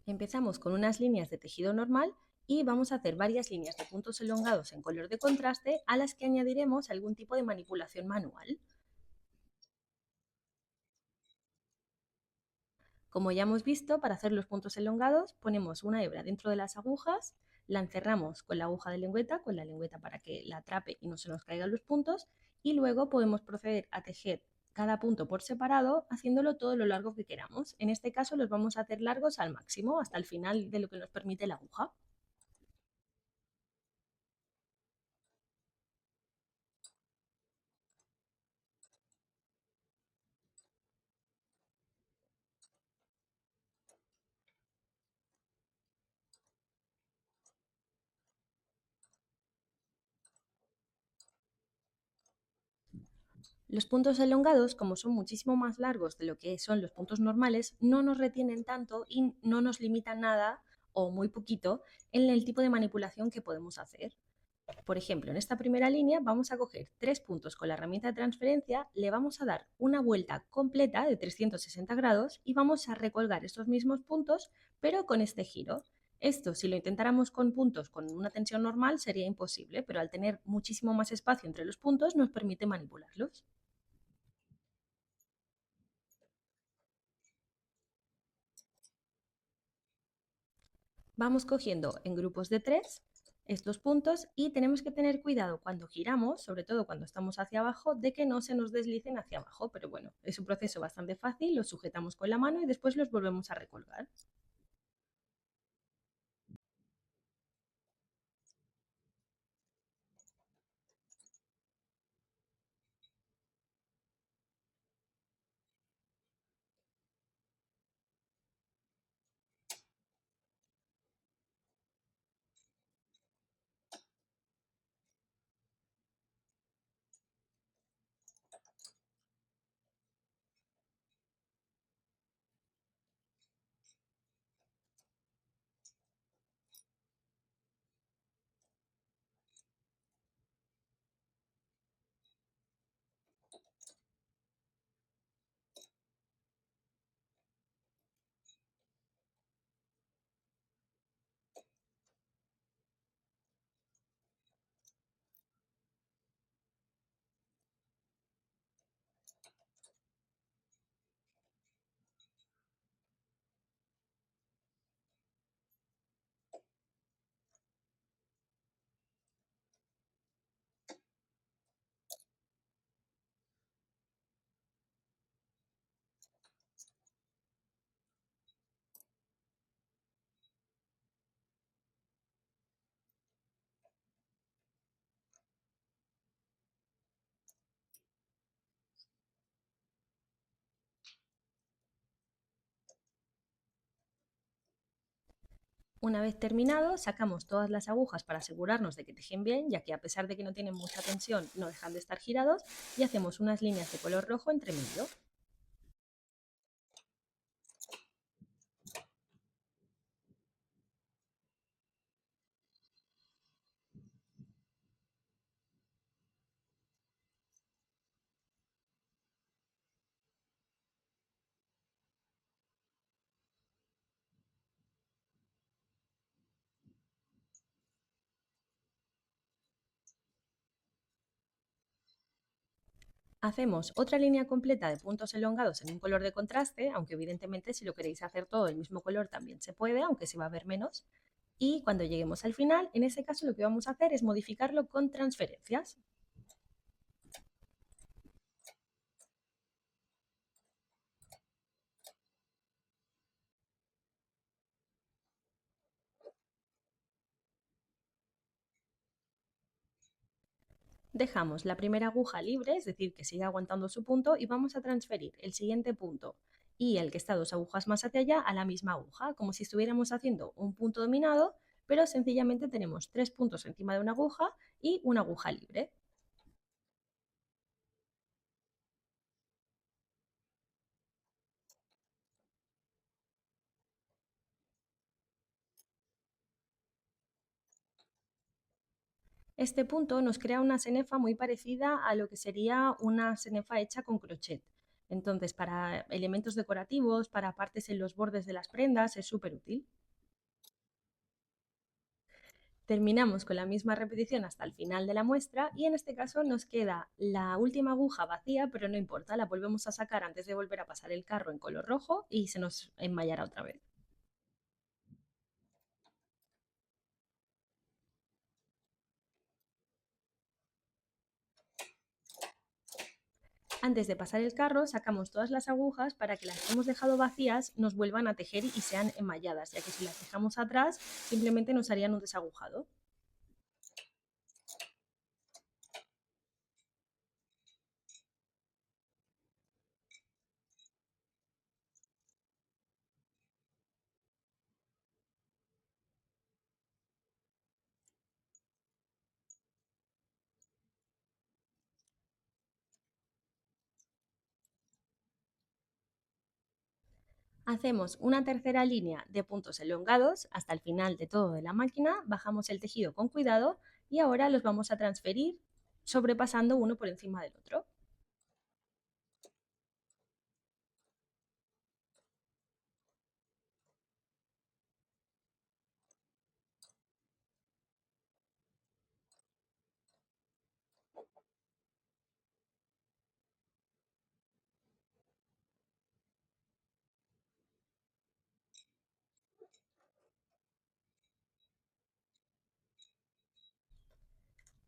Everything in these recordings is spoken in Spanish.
Empezamos con unas líneas de tejido normal y vamos a hacer varias líneas de puntos elongados en color de contraste a las que añadiremos algún tipo de manipulación manual. Como ya hemos visto, para hacer los puntos elongados ponemos una hebra dentro de las agujas, la encerramos con la aguja de lengüeta, con la lengüeta para que la atrape y no se nos caigan los puntos, y luego podemos proceder a tejer cada punto por separado, haciéndolo todo lo largo que queramos. En este caso los vamos a hacer largos al máximo, hasta el final de lo que nos permite la aguja. Los puntos elongados, como son muchísimo más largos de lo que son los puntos normales, no nos retienen tanto y no nos limitan nada o muy poquito en el tipo de manipulación que podemos hacer. Por ejemplo, en esta primera línea vamos a coger 3 puntos con la herramienta de transferencia, le vamos a dar una vuelta completa de 360 grados y vamos a recolgar estos mismos puntos, pero con este giro. Esto, si lo intentáramos con puntos con una tensión normal, sería imposible, pero al tener muchísimo más espacio entre los puntos nos permite manipularlos. Vamos cogiendo en grupos de 3 estos puntos y tenemos que tener cuidado cuando giramos, sobre todo cuando estamos hacia abajo, de que no se nos deslicen hacia abajo, pero bueno, es un proceso bastante fácil, los sujetamos con la mano y después los volvemos a recolgar. Una vez terminado, sacamos todas las agujas para asegurarnos de que tejen bien, ya que a pesar de que no tienen mucha tensión, no dejan de estar girados, y hacemos unas líneas de color rojo entre medio. Hacemos otra línea completa de puntos elongados en un color de contraste, aunque evidentemente si lo queréis hacer todo del mismo color también se puede, aunque se va a ver menos. Y cuando lleguemos al final, en ese caso lo que vamos a hacer es modificarlo con transferencias. Dejamos la primera aguja libre, es decir, que siga aguantando su punto, y vamos a transferir el siguiente punto y el que está 2 agujas más hacia allá a la misma aguja, como si estuviéramos haciendo un punto dominado, pero sencillamente tenemos 3 puntos encima de una aguja y una aguja libre. Este punto nos crea una cenefa muy parecida a lo que sería una cenefa hecha con crochet. Entonces, para elementos decorativos, para partes en los bordes de las prendas, es súper útil. Terminamos con la misma repetición hasta el final de la muestra y en este caso nos queda la última aguja vacía, pero no importa, la volvemos a sacar antes de volver a pasar el carro en color rojo y se nos enmallará otra vez. Antes de pasar el carro, sacamos todas las agujas para que las que hemos dejado vacías nos vuelvan a tejer y sean enmalladas, ya que si las dejamos atrás simplemente nos harían un desagujado. Hacemos una tercera línea de puntos elongados hasta el final de todo de la máquina, bajamos el tejido con cuidado y ahora los vamos a transferir sobrepasando uno por encima del otro.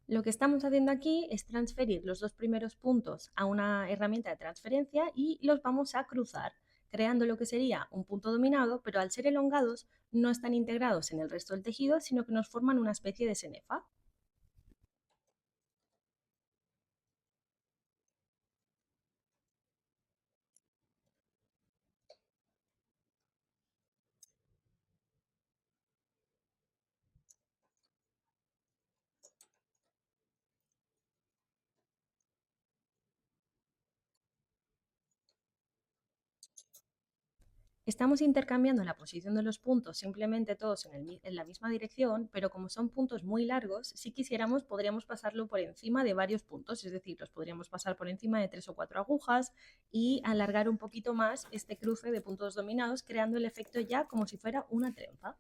Lo que estamos haciendo aquí es transferir los dos primeros puntos a una herramienta de transferencia y los vamos a cruzar, creando lo que sería un punto dominado, pero al ser elongados no están integrados en el resto del tejido, sino que nos forman una especie de cenefa. Estamos intercambiando la posición de los puntos simplemente todos en la misma dirección, pero como son puntos muy largos, si quisiéramos podríamos pasarlo por encima de varios puntos, es decir, los podríamos pasar por encima de 3 o 4 agujas y alargar un poquito más este cruce de puntos dominados, creando el efecto ya como si fuera una trenza.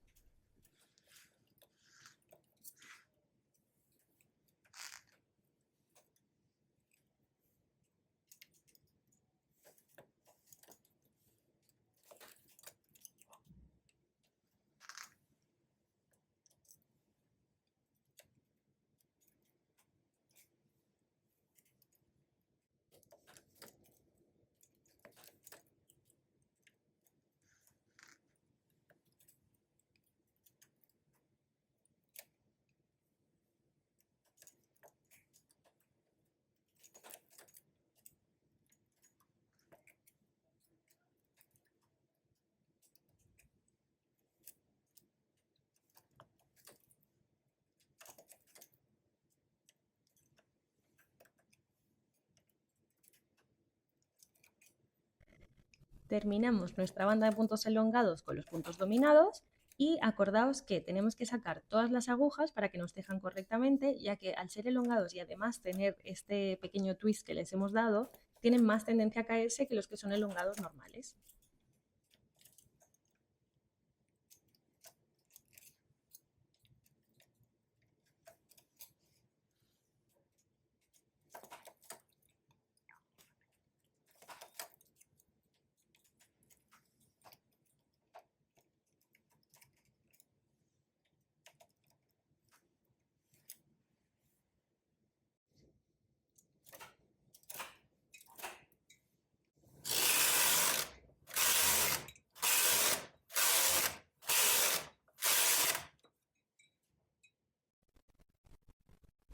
Terminamos nuestra banda de puntos elongados con los puntos dominados y acordaos que tenemos que sacar todas las agujas para que nos tejan correctamente, ya que al ser elongados y además tener este pequeño twist que les hemos dado, tienen más tendencia a caerse que los que son elongados normales.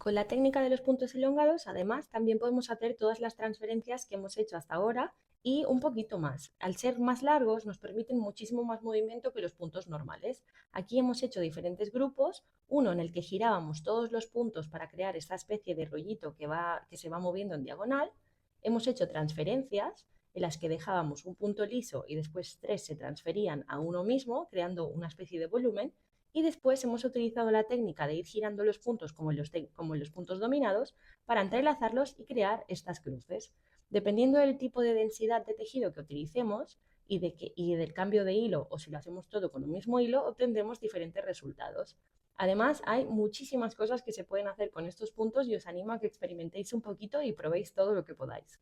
Con la técnica de los puntos elongados, además, también podemos hacer todas las transferencias que hemos hecho hasta ahora y un poquito más. Al ser más largos, nos permiten muchísimo más movimiento que los puntos normales. Aquí hemos hecho diferentes grupos, uno en el que girábamos todos los puntos para crear esta especie de rollito que se va moviendo en diagonal. Hemos hecho transferencias en las que dejábamos un punto liso y después tres se transferían a uno mismo, creando una especie de volumen. Y después hemos utilizado la técnica de ir girando los puntos como en los puntos dominados para entrelazarlos y crear estas cruces. Dependiendo del tipo de densidad de tejido que utilicemos y del cambio de hilo, o si lo hacemos todo con un mismo hilo, obtendremos diferentes resultados. Además, hay muchísimas cosas que se pueden hacer con estos puntos y os animo a que experimentéis un poquito y probéis todo lo que podáis.